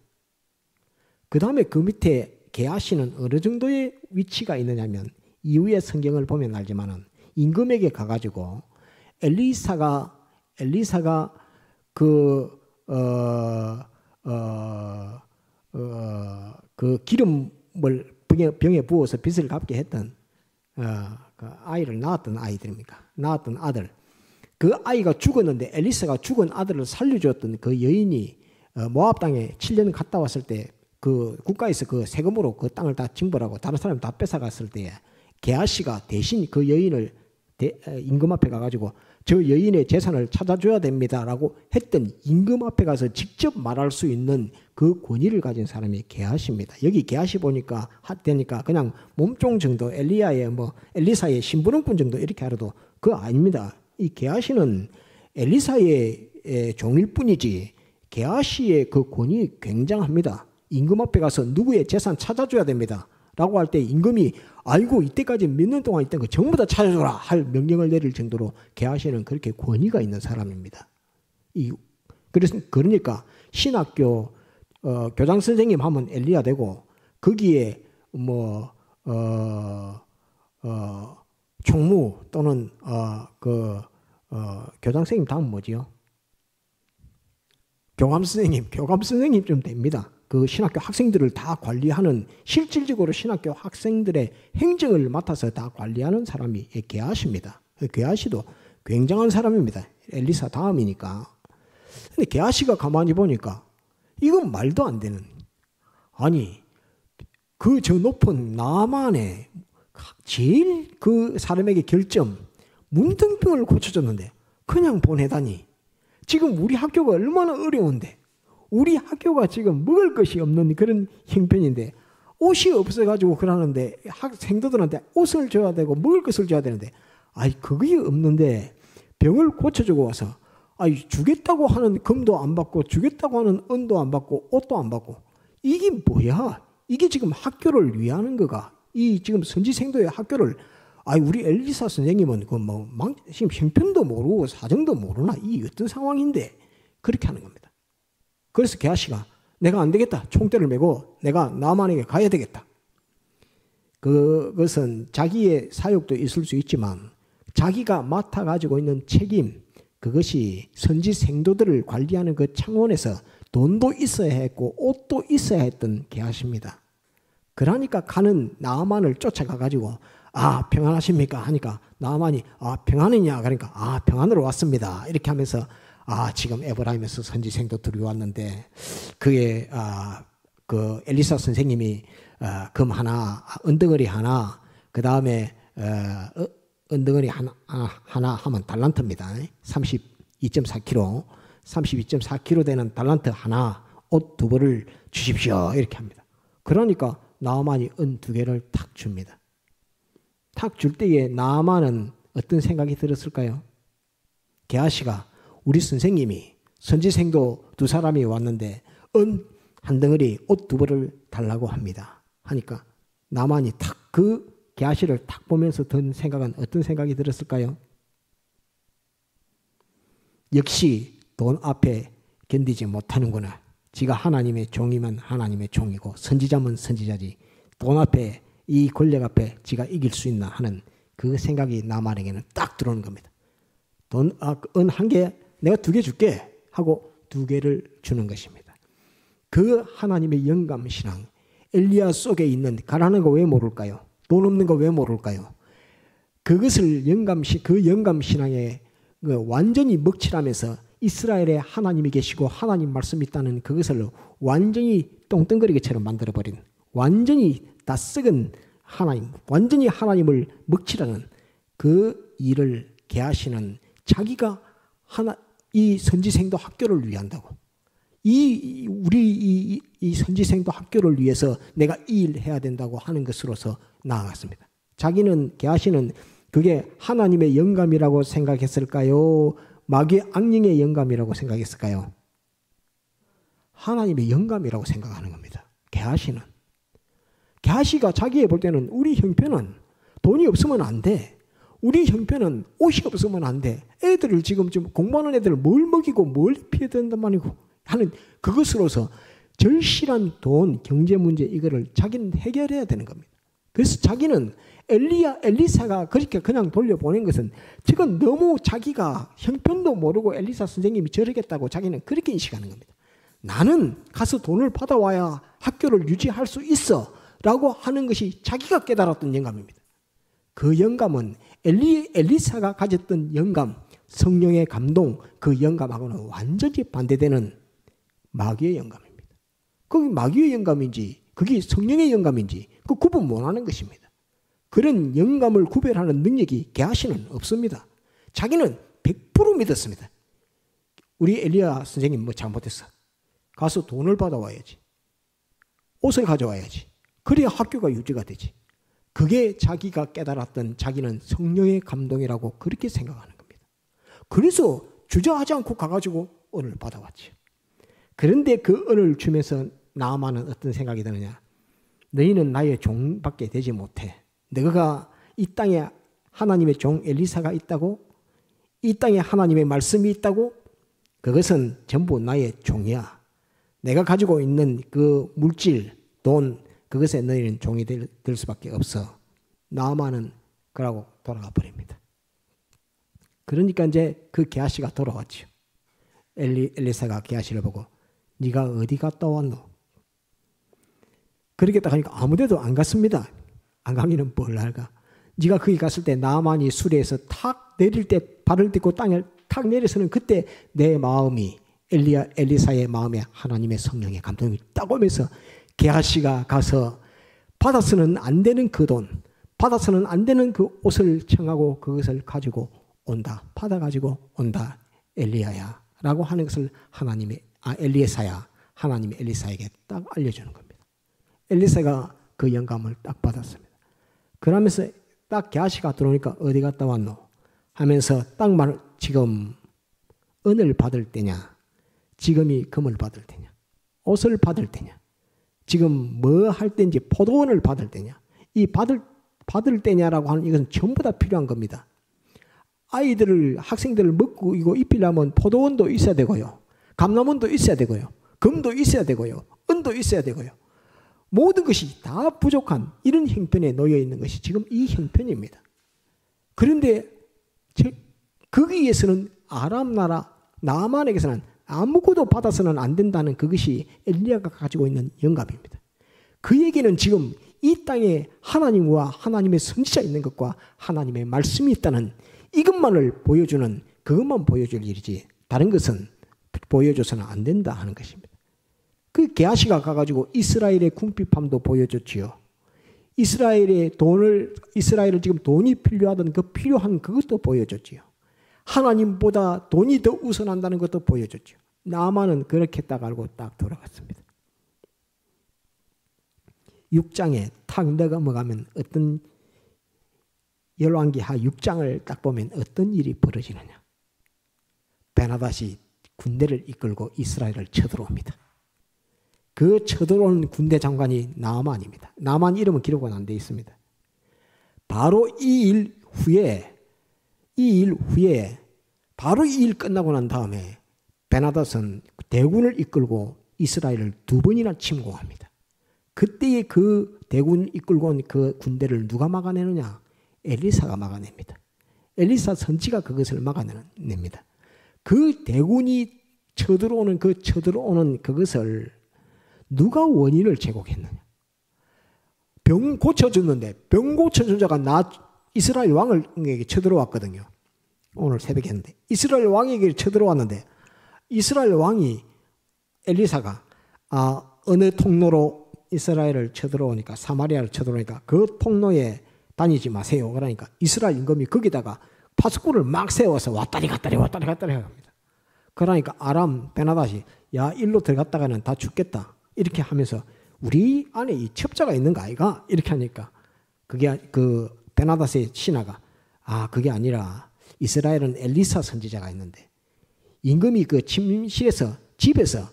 그 다음에 그 밑에 게하시는 어느 정도의 위치가 있느냐면 이후의 성경을 보면 알지만은 임금에게 가가지고 엘리사가 그 기름을 병에 부어서 빚을 갚게 했던 그 아이를 낳았던 아이들입니까? 낳았던 아들. 그 아이가 죽었는데 엘리사가 죽은 아들을 살려주었던 그 여인이 모압 땅에 7년 갔다 왔을 때 그 국가에서 그 세금으로 그 땅을 다 징벌하고 다른 사람 다 뺏어갔을 때에 게하시가 대신 그 여인을 임금 앞에 가가지고 저 여인의 재산을 찾아줘야 됩니다라고 했던 임금 앞에 가서 직접 말할 수 있는 그 권위를 가진 사람이 게하시입니다. 여기 게하시 보니까 되니까 그냥 몸종 정도 엘리사의 심부름꾼 정도 이렇게 알아도 그거 아닙니다. 이 게하시는 엘리사의 종일 뿐이지 게하시의 그 권위 굉장합니다. 임금 앞에 가서 누구의 재산 찾아줘야 됩니다. 라고 할 때 임금이 알고 이때까지 몇 년 동안 있던 거 전부 다 찾아줘라 할 명령을 내릴 정도로 게하시는 그렇게 권위가 있는 사람입니다. 그러니까 신학교 교장 선생님 하면 엘리야 되고 거기에 총무 또는 교장 선생님 다음 뭐지요? 교감 선생님 좀 됩니다. 그 신학교 학생들을 다 관리하는 실질적으로 신학교 학생들의 행정을 맡아서 다 관리하는 사람이 게하시입니다. 게하시도 굉장한 사람입니다. 엘리사 다음이니까. 근데 게하시가 가만히 보니까 이건 말도 안 되는. 아니 그 저 높은 나만의 제일 그 사람에게 결점 문둥병을 고쳐줬는데 그냥 보내다니. 지금 우리 학교가 얼마나 어려운데 우리 학교가 지금 먹을 것이 없는 그런 형편인데 옷이 없어가지고 그러는데 학생들한테 옷을 줘야 되고 먹을 것을 줘야 되는데 그게 없는데 병을 고쳐주고 와서 주겠다고 하는 금도 안 받고 주겠다고 하는 은도 안 받고 옷도 안 받고 이게 뭐야? 이게 지금 학교를 위하는 거가 이 지금 선지생도의 학교를 우리 엘리사 선생님은 지금 형편도 모르고 사정도 모르나 이 어떤 상황인데 그렇게 하는 겁니다. 그래서 게하시가 내가 안 되겠다. 총대를 메고 내가 나만에게 가야 되겠다. 그것은 자기의 사욕도 있을 수 있지만 자기가 맡아가지고 있는 책임, 그것이 선지 생도들을 관리하는 그 창원에서 돈도 있어야 했고 옷도 있어야 했던 게하십니다. 그러니까 가는 나아만을 쫓아가가지고 아 평안하십니까 하니까 나아만이 아 평안이냐 그러니까 아 평안으로 왔습니다 이렇게 하면서 아 지금 에브라임에서 선지 생도들이 왔는데 그의 그 엘리사 선생님이 금 하나, 은덩어리 하나, 그 다음에 은덩어리 하나 하면 달란트입니다. 32.4kg, 32.4kg 되는 달란트 하나, 옷 2벌을 주십시오. 이렇게 합니다. 그러니까 나아만이 은 2개를 탁 줍니다. 탁 줄 때에 나아만은 어떤 생각이 들었을까요? 게하시가 우리 선생님이 선지생도 2사람이 왔는데 은 한 덩어리 옷 2벌을 달라고 합니다. 하니까 나만이 탁 그 게하시를 탁 보면서 든 생각은 어떤 생각이 들었을까요? 역시 돈 앞에 견디지 못하는구나. 지가 하나님의 종이면 하나님의 종이고 선지자면 선지자지. 돈 앞에 이 권력 앞에 지가 이길 수 있나 하는 그 생각이 나만에게는 딱 들어오는 겁니다. 은 1개 내가 2개 줄게 하고 2개를 주는 것입니다. 그 하나님의 영감신앙, 엘리야 속에 있는 가난한 거 왜 모를까요? 돈 없는 거 왜 모를까요? 그것을 그 영감신앙에 완전히 먹칠하면서 이스라엘에 하나님이 계시고 하나님 말씀이 있다는 그것을 완전히 똥덩거리게처럼 만들어버린 완전히 다 썩은 하나님, 완전히 하나님을 먹칠하는 그 일을 게하시는 자기가 이 선지생도 학교를 위한다고 우리 선지생도 학교를 위해서 내가 이 일을 해야 된다고 하는 것으로서 나아갔습니다. 자기는 게하시는 그게 하나님의 영감이라고 생각했을까요? 마귀의 악령의 영감이라고 생각했을까요? 하나님의 영감이라고 생각하는 겁니다. 게하시는. 게하시가 자기에 볼 때는 우리 형편은 돈이 없으면 안 돼. 우리 형편은 옷이 없으면 안 돼. 애들을 지금 공부하는 애들을 뭘 먹이고 뭘 입혀야 된단 말이고 하는 그것으로서 절실한 돈, 경제 문제 이거를 자기는 해결해야 되는 겁니다. 그래서 자기는 엘리사가 그렇게 그냥 돌려보낸 것은 지금 너무 자기가 형편도 모르고 엘리사 선생님이 저러겠다고 자기는 그렇게 인식하는 겁니다. 나는 가서 돈을 받아와야 학교를 유지할 수 있어 라고 하는 것이 자기가 깨달았던 영감입니다. 그 영감은 엘리사가 가졌던 영감, 성령의 감동, 그 영감하고는 완전히 반대되는 마귀의 영감입니다. 그게 마귀의 영감인지 그게 성령의 영감인지 그 구분 못하는 것입니다. 그런 영감을 구별하는 능력이 게하시는 없습니다. 자기는 100% 믿었습니다. 우리 엘리야 선생님 뭐 잘못했어. 가서 돈을 받아와야지. 옷을 가져와야지. 그래야 학교가 유지가 되지. 그게 자기가 깨달았던 자기는 성령의 감동이라고 그렇게 생각하는 겁니다. 그래서 주저하지 않고 가가지고 은을 받아왔지. 그런데 그 은을 주면서 나아만은 어떤 생각이 드느냐. 너희는 나의 종밖에 되지 못해. 너가 이 땅에 하나님의 종 엘리사가 있다고? 이 땅에 하나님의 말씀이 있다고? 그것은 전부 나의 종이야. 내가 가지고 있는 그 물질, 돈, 그것에 너희는 종이 될 수밖에 없어. 나아만은 그러고 돌아가 버립니다. 그러니까 이제 그 게하시가 돌아왔죠. 엘리사가 게하시를 보고 네가 어디 갔다 왔노? 그렇게 딱 하니까 아무데도 안 갔습니다. 안 가기는 뭘 알까? 네가 거기 갔을 때 나만이 수레에서 탁 내릴 때 발을 딛고 땅에 탁 내려서는 그때 내 마음이 엘리사의 마음에 하나님의 성령의 감동이 딱 오면서 게하시가 가서 받아서는 안 되는 그 돈, 받아서는 안 되는 그 옷을 청하고 그것을 가지고 온다. 받아가지고 온다. 엘리야야 라고 하는 것을 엘리사야 하나님이 엘리사에게 딱 알려주는 겁니다. 엘리사가 그 영감을 딱 받았습니다. 그러면서 딱 게하시가 들어오니까 어디 갔다 왔노? 하면서 딱 말 지금 은을 받을 때냐? 지금이 금을 받을 때냐? 옷을 받을 때냐? 지금 뭐 할 때인지 포도원을 받을 때냐? 이 받을 때냐라고 하는 이것은 전부 다 필요한 겁니다. 학생들을 먹고 이거 입히려면 포도원도 있어야 되고요. 감람원도 있어야 되고요. 금도 있어야 되고요. 은도 있어야 되고요. 모든 것이 다 부족한 이런 형편에 놓여 있는 것이 지금 이 형편입니다. 그런데 거기에서는 아람 나라 나만에게서는 아무것도 받아서는 안 된다는 그것이 엘리야가 가지고 있는 영감입니다. 그에게는 지금 이 땅에 하나님과 하나님의 선지자 있는 것과 하나님의 말씀이 있다는 이것만을 보여주는 그것만 보여줄 일이지 다른 것은 보여줘서는 안 된다 하는 것입니다. 그 게하시가 가가지고 이스라엘의 궁핍함도 보여줬지요. 이스라엘을 지금 돈이 필요하던 그 필요한 그것도 보여줬지요. 하나님보다 돈이 더 우선한다는 것도 보여줬죠. 나만은 그렇게 딱 알고 딱 돌아갔습니다. 6장에 탁 넘어가면 어떤 열왕기하 6장을 딱 보면 어떤 일이 벌어지느냐. 베나닷이 군대를 이끌고 이스라엘을 쳐들어옵니다. 그 쳐들어온 군대 장관이 나아만입니다. 나아만 이름은 기록은 안 되어 있습니다. 바로 이 일 끝나고 난 다음에 베나닷은 대군을 이끌고 이스라엘을 2번이나 침공합니다. 그때의 그 대군 이끌고 온 그 군대를 누가 막아내느냐? 엘리사가 막아냅니다. 엘리사 선지가 그것을 막아냅니다. 그 대군이 쳐들어오는 그것을 누가 원인을 제공했느냐? 병 고쳐줬는데 병 고쳐준 자가 이스라엘 왕에게 쳐들어왔거든요. 오늘 새벽에 했는데 이스라엘 왕에게 쳐들어왔는데 이스라엘 왕이 엘리사가 어느 통로로 이스라엘을 쳐들어오니까 사마리아를 쳐들어오니까 그 통로에 다니지 마세요. 그러니까 이스라엘 임금이 거기다가 파수꾼을 막 세워서 왔다리 갔다리 합니다. 그러니까 아람 베나닷이 야 일로 들어갔다가는 다 죽겠다 이렇게 하면서 우리 안에 이 첩자가 있는 거 아이가? 이렇게 하니까 그게 그 베나닷의 신하가 그게 아니라 이스라엘은 엘리사 선지자가 있는데 임금이 그 침실에서 집에서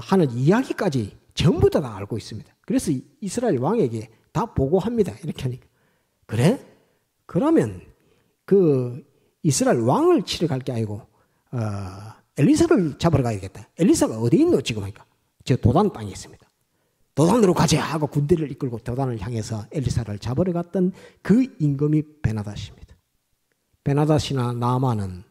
하는 이야기까지 전부 다 알고 있습니다. 그래서 이스라엘 왕에게 다 보고합니다. 이렇게 하니까 그래? 그러면 그 이스라엘 왕을 치러 갈 게 아니고 엘리사를 잡으러 가야겠다. 엘리사가 어디 있노 지금 하니까 저 도단 땅에 있습니다. 도단으로 가자 하고 군대를 이끌고 도단을 향해서 엘리사를 잡으러 갔던 그 임금이 베나닷입니다. 베나닷이나 나아만은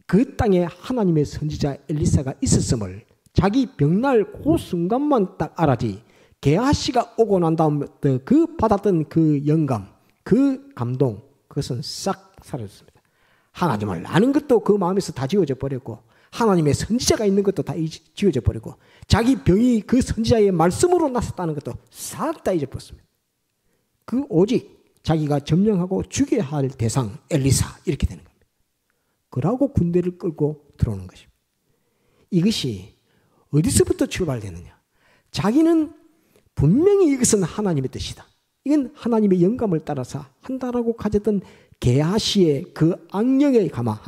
그 땅에 하나님의 선지자 엘리사가 있었음을 자기 병날 그 순간만 딱 알았지. 게하시가 오고 난 다음부터 그 받았던 그 영감, 그 감동, 그것은 싹 사라졌습니다. 하나님을 아는 것도 그 마음에서 다 지워져 버렸고 하나님의 선지자가 있는 것도 다 지워져 버리고 자기 병이 그 선지자의 말씀으로 났었다는 것도 싹 다 잊어버렸습니다. 그 오직 자기가 점령하고 죽여야 할 대상 엘리사 이렇게 되는 겁니다. 그러고 군대를 끌고 들어오는 것입니다. 이것이 어디서부터 출발되느냐? 자기는 분명히 이것은 하나님의 뜻이다. 이건 하나님의 영감을 따라서 한다라고 가졌던 게하시의 그 악령의 가마,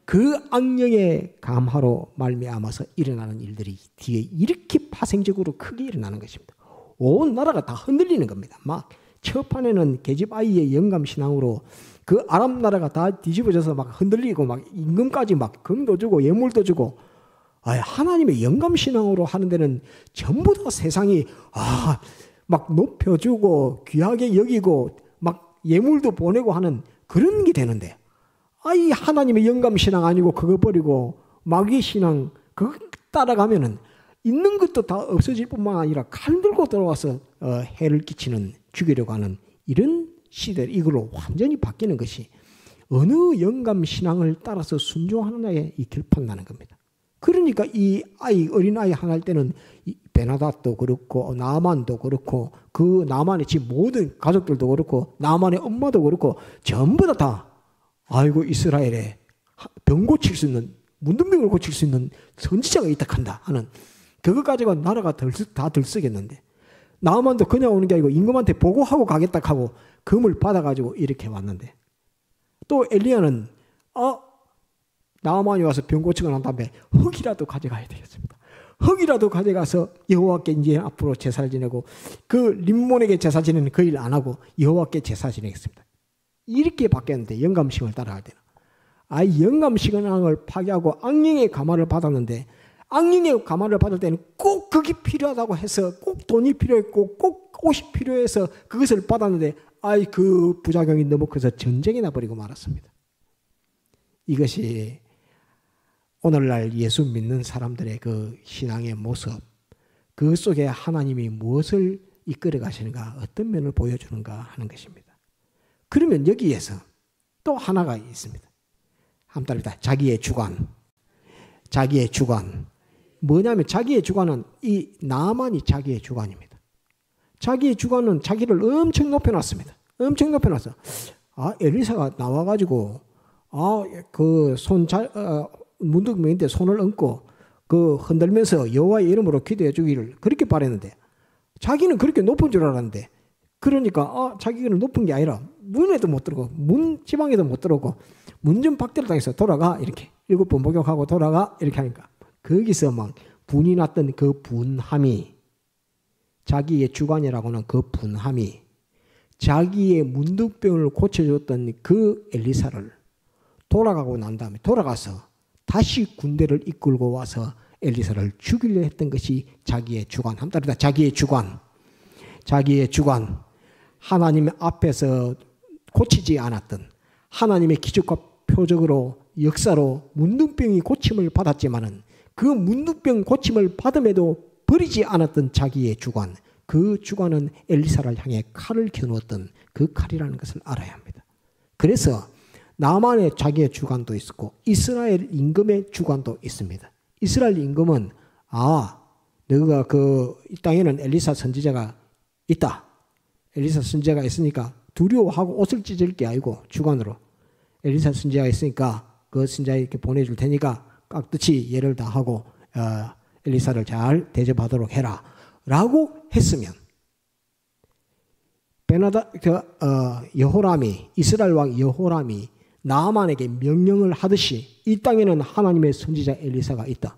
그 악령의 감화로 말미암아서 일어나는 일들이 뒤에 이렇게 파생적으로 크게 일어나는 것입니다. 온 나라가 다 흔들리는 겁니다. 막 첫판에는 계집 아이의 영감 신앙으로 그 아람 나라가 다 뒤집어져서 막 흔들리고 막 임금까지 막 금도 주고 예물도 주고 하나님의 영감 신앙으로 하는 데는 전부 다 세상이 막 높여주고 귀하게 여기고 막 예물도 보내고 하는 그런 게 되는데 이 하나님의 영감 신앙 아니고 그거 버리고 마귀 신앙 그거 따라가면은 있는 것도 다 없어질 뿐만 아니라 칼 들고 들어와서 해를 끼치는 죽이려고 하는 이런 시대 이걸로 완전히 바뀌는 것이 어느 영감 신앙을 따라서 순종하느냐에 이 결판나는 겁니다. 그러니까 이 어린 아이 하나 할 때는 베나닷도 그렇고 나아만도 그렇고 그 나아만의 집 모든 가족들도 그렇고 나아만의 엄마도 그렇고 전부 다 아이고 이스라엘에 병 고칠 수 있는 문둥병을 고칠 수 있는 선지자가 있다 한다 하는 그거 가지고 나라가 다 들썩였는데 나아만도 그냥 오는 게 아니고 임금한테 보고하고 가겠다 하고 금을 받아가지고 이렇게 왔는데 또 엘리야는 나아만이 와서 병 고치고 난 다음에 흙이라도 가져가야 되겠습니다. 흙이라도 가져가서 여호와께 이제 앞으로 제사를 지내고 그 림몬에게 제사 지내는 그 일 안 하고 여호와께 제사 지내겠습니다. 이렇게 바뀌었는데 영감심을 따라갈 때는 영감 신앙을 파괴하고 악령의 감화를 받았는데, 악령의 감화를 받을 때는 꼭 그게 필요하다고 해서 꼭 돈이 필요했고 꼭 옷이 필요해서 그것을 받았는데 그 부작용이 너무 커서 전쟁이 나버리고 말았습니다. 이것이 오늘날 예수 믿는 사람들의 그 신앙의 모습, 그 속에 하나님이 무엇을 이끌어 가시는가, 어떤 면을 보여주는가 하는 것입니다. 그러면 여기에서 또 하나가 있습니다. 한번 따릅니다. 자기의 주관. 자기의 주관. 뭐냐면 자기의 주관은 이 나만이 자기의 주관입니다. 자기의 주관은 자기를 엄청 높여놨습니다. 엄청 높여놨어. 엘리사가 나와가지고 문득명인데 손을 얹고 흔들면서 여호와의 이름으로 기도해 주기를 그렇게 바랬는데, 자기는 그렇게 높은 줄 알았는데, 그러니까 자기는 높은 게 아니라 문에도 못 들어오고 문 지방에도 못 들어오고 문 좀 박대를 당해서 돌아가, 이렇게 7번 목욕하고 돌아가, 이렇게 하니까 거기서 막 분이 났던 그 분함이, 자기의 주관이라고는 그 분함이 자기의 문둥병을 고쳐줬던 그 엘리사를 돌아가고 난 다음에 돌아가서 다시 군대를 이끌고 와서 엘리사를 죽이려 했던 것이 자기의 주관. 한번 따르다. 자기의 주관. 자기의 주관. 하나님 앞에서 고치지 않았던, 하나님의 기적과 표적으로 역사로 문둥병이 고침을 받았지만은 그 문둥병 고침을 받음에도 버리지 않았던 자기의 주관, 그 주관은 엘리사를 향해 칼을 겨누었던 그 칼이라는 것을 알아야 합니다. 그래서 나만의 자기의 주관도 있었고 이스라엘 임금의 주관도 있습니다. 이스라엘 임금은 너가 이 땅에는 엘리사 선지자가 있다. 엘리사 선지자가 있으니까 두려워하고 옷을 찢을 게 아니고 주관으로 엘리사 선지자가 있으니까 그 선지자에게 보내줄 테니까 깍듯이 예를 다하고 엘리사를 잘 대접하도록 해라 라고 했으면, 여호람이, 이스라엘 왕 여호람이 나아만에게 명령을 하듯이 이 땅에는 하나님의 선지자 엘리사가 있다.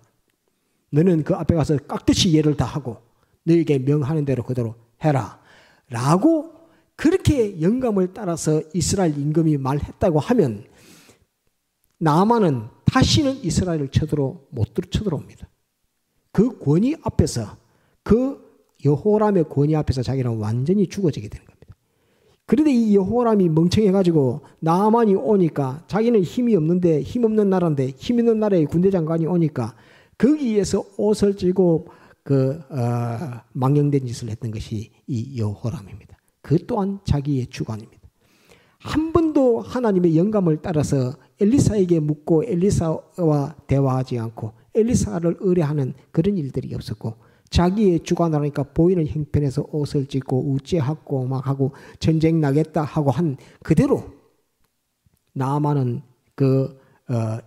너는 그 앞에 가서 깍듯이 예를 다하고 너에게 명하는 대로 그대로 해라 라고 그렇게 영감을 따라서 이스라엘 임금이 말했다고 하면 나아만은 다시는 이스라엘을 못 쳐들어옵니다. 그 권위 앞에서, 그 여호람의 권위 앞에서 자기는 완전히 죽어지게 되는 겁니다. 그런데 이 여호람이 멍청해가지고 나아만이 오니까, 자기는 힘이 없는데, 힘없는 나라인데 힘 있는 나라의 군대 장관이 오니까 거기에서 옷을 찌고 망령된 짓을 했던 것이 이 여호람입니다. 그 또한 자기의 주관입니다. 한 번도 하나님의 영감을 따라서 엘리사에게 묻고 엘리사와 대화하지 않고 엘리사를 의뢰하는 그런 일들이 없었고, 자기의 주관을 하니까 보이는 형편에서 옷을 찢고 우째하고 막 하고 전쟁 나겠다 하고 한 그대로 나아만은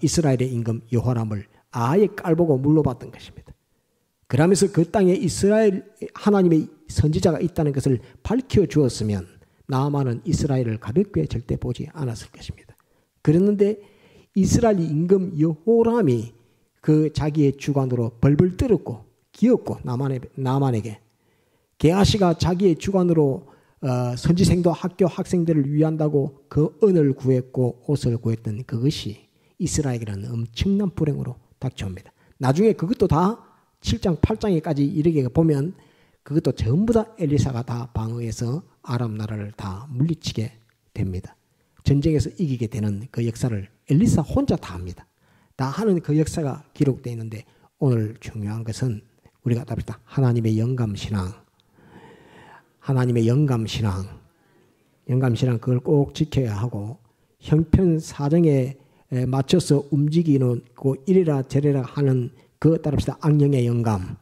이스라엘의 임금 여호람을 아예 깔보고 물러봤던 것입니다. 그러면서 그 땅에 이스라엘 하나님의 선지자가 있다는 것을 밝혀주었으면 나아만은 이스라엘을 가볍게 절대 보지 않았을 것입니다. 그랬는데 이스라엘 임금 여호람이 그 자기의 주관으로 벌벌 떨었고 기었고, 나아만에게 게하시가 자기의 주관으로 선지생도 학교 학생들을 위한다고 그 은을 구했고 옷을 구했던 그것이 이스라엘이라는 엄청난 불행으로 닥쳐옵니다. 나중에 그것도 다 7장 8장에까지 이르게 보면 그것도 전부 다 엘리사가 다 방어해서 아람 나라를 다 물리치게 됩니다. 전쟁에서 이기게 되는 그 역사를 엘리사 혼자 다 합니다. 다 하는 그 역사가 기록되어 있는데, 오늘 중요한 것은 우리가 답합니다. 하나님의 영감신앙. 하나님의 영감신앙. 영감신앙, 그걸 꼭 지켜야 하고, 형편 사정에 맞춰서 움직이는 이래라 저래라 하는 그 따릅시다. 악령의 영감.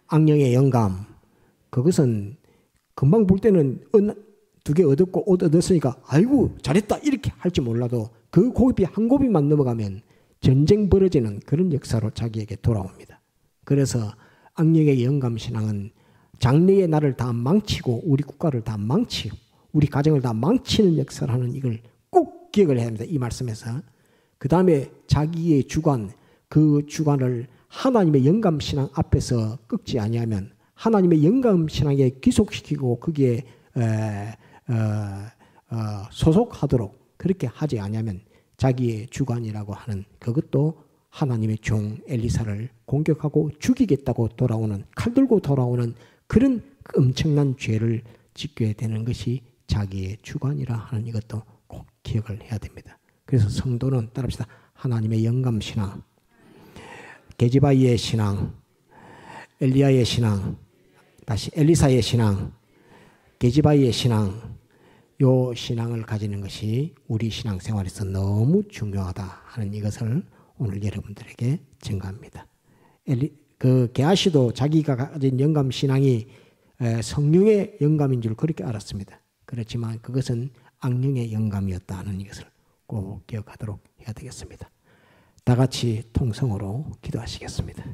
악령의 영감. 그것은 금방 볼 때는 2개 얻었고 옷 얻었으니까 아이고 잘했다 이렇게 할지 몰라도 그 고비 한 고비만 넘어가면 전쟁 벌어지는 그런 역사로 자기에게 돌아옵니다. 그래서 악령의 영감신앙은 장래의 나를 다 망치고 우리 국가를 다 망치고 우리 가정을 다 망치는 역사를 하는, 이걸 꼭 기억을 해야 합니다. 이 말씀에서. 그 다음에 자기의 주관, 그 주관을 하나님의 영감신앙 앞에서 꺾지 아니하면, 하나님의 영감신앙에 귀속시키고 거기에 소속하도록 그렇게 하지 아니하면 자기의 주관이라고 하는 그것도 하나님의 종 엘리사를 공격하고 죽이겠다고 돌아오는, 칼 들고 돌아오는 그런 엄청난 죄를 짓게 되는 것이 자기의 주관이라 하는 이것도 꼭 기억을 해야 됩니다. 그래서 성도는 따라합시다. 하나님의 영감신앙, 게지바이의 신앙, 엘리야의 신앙, 다시 엘리사의 신앙, 게지바이의 신앙, 요 신앙을 가지는 것이 우리 신앙생활에서 너무 중요하다 하는 이것을 오늘 여러분들에게 증거합니다. 게하시도 자기가 가진 영감 신앙이 성령의 영감인 줄 그렇게 알았습니다. 그렇지만 그것은 악령의 영감이었다 하는 이것을 꼭 기억하도록 해야 되겠습니다. 다 같이 통성으로 기도하시겠습니다.